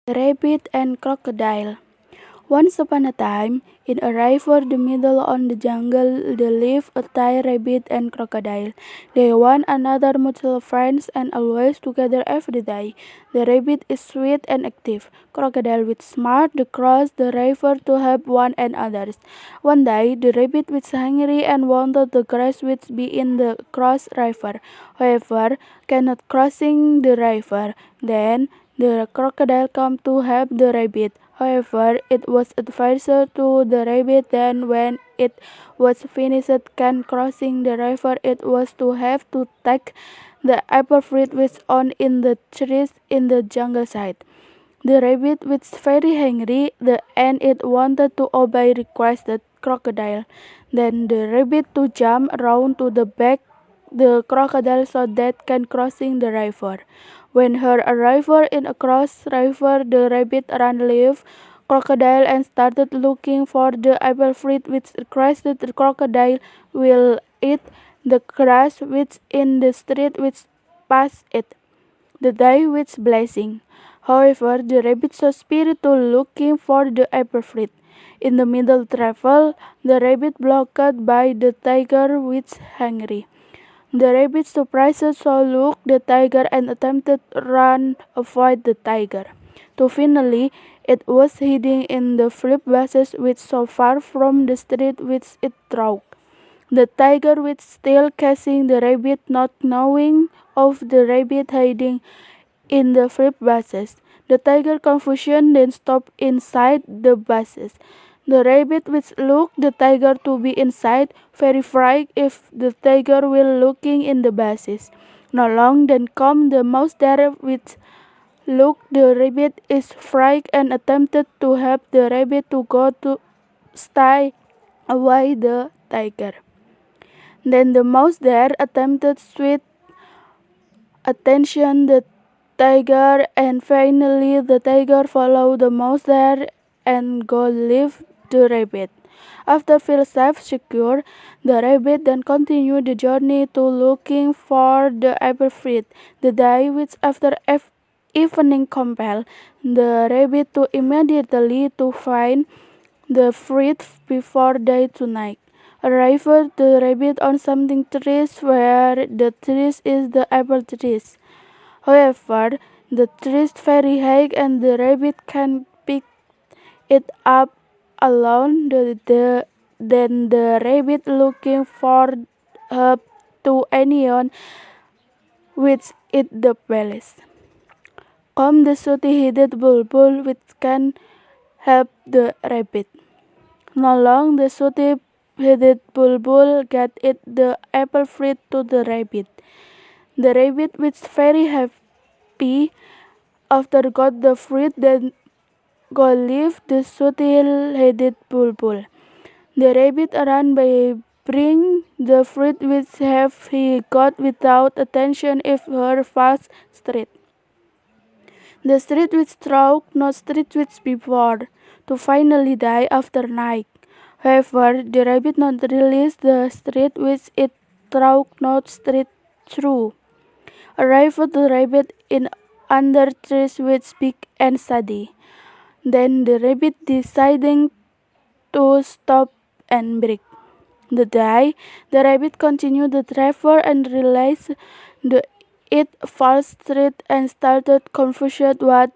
The Rabbit and Crocodile. Once upon a time, in a river the middle on the jungle, there lived a tiny rabbit and crocodile. They one another mutual friends and always together every day. The rabbit is sweet and active. Crocodile with smart, they cross the river to help one another. One day, the rabbit was hungry and wanted the grass which be in the cross river. However, cannot crossing the river. Then the crocodile come to help the rabbit. However, it was advisor to the rabbit that when it was finished can crossing the river, it was to have to take the apple fruit which on in the trees in the jungle side. The rabbit was very hungry, and it wanted to obey requested crocodile. Then the rabbit to jump around to the back the crocodile so that can crossing the river. When her arrival in across river, the rabbit ran leave crocodile and started looking for the apple fruit which requested the crocodile will eat the grass which in the street which past it. The day was blessing. However, the rabbit saw spirit to looking for the apple fruit. In the middle travel, the rabbit blocked by the tiger which hungry. The rabbit surprised saw look the tiger and attempted run avoid the tiger. To finally, it was hiding in the flip bushes which so far from the street which it trod. The tiger was still chasing the rabbit, not knowing of the rabbit hiding in the flip bushes. The tiger confusion then stopped inside the bushes. The rabbit which looked the tiger to be inside, verified if the tiger will looking in the bushes. No long then come the mouse there which looked the rabbit is frightened and attempted to help the rabbit to go to stay away the tiger. Then the mouse there attempted sweet attention the tiger, and finally the tiger followed the mouse there and go leave the rabbit. After feel safe secure, the rabbit then continued the journey to looking for the apple fruit. The day which after evening compelled the rabbit to immediately to find the fruit before day to night. Arrived the rabbit on something trees where the trees is the apple trees. However, the tree is very high and the rabbit can pick it up alone. Then the rabbit looking for help to anyone which eat the palace. Come the sooty-headed bulbul which can help the rabbit. No long the sooty-headed bulbul get it the apple fruit to the rabbit. The rabbit was very happy after got the fruit then go leave the sooty-headed bulbul. The rabbit ran by bring the fruit which have he got without attention if her fast street. The street which struck no street which before, to finally die after night. However, the rabbit not release the street which it struck not street through. Arrived the rabbit in under trees which big and shady. Then the rabbit deciding to stop and break. The day the rabbit continued the travel and realized the it false street and started confused what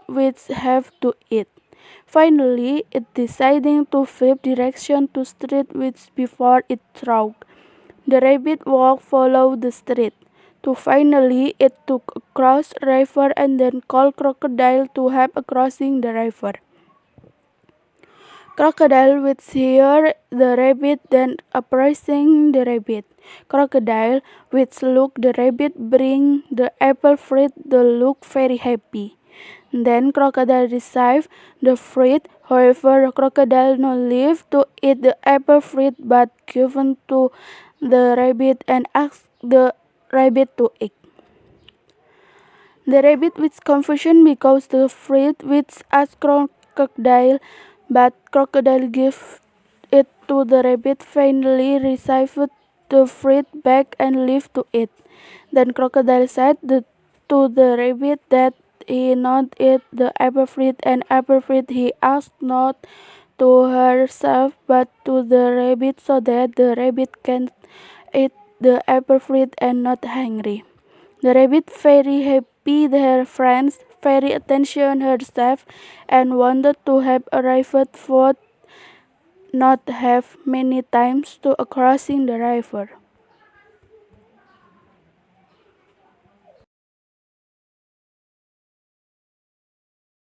which have to eat. Finally, it deciding to flip direction to street which before it struck. The rabbit walked follow the street. To finally, it took across river and then called crocodile to help crossing the river. Crocodile would hear the rabbit then appraising the rabbit. Crocodile which look the rabbit bring the apple fruit the look very happy. Then crocodile received the fruit. However, crocodile no live to eat the apple fruit but given to the rabbit and asked the rabbit to eat. The rabbit with confusion because the fruit which asked crocodile, but crocodile gave it to the rabbit. Finally received the fruit back and lived to it. Then crocodile said to the rabbit that he not eat the apple fruit, and apple fruit he asked not to herself but to the rabbit, so that the rabbit can eat the apple fruit and not hungry. The rabbit very happy their friends, very attention herself, and wanted to have arrived, but not have many times to crossing the river.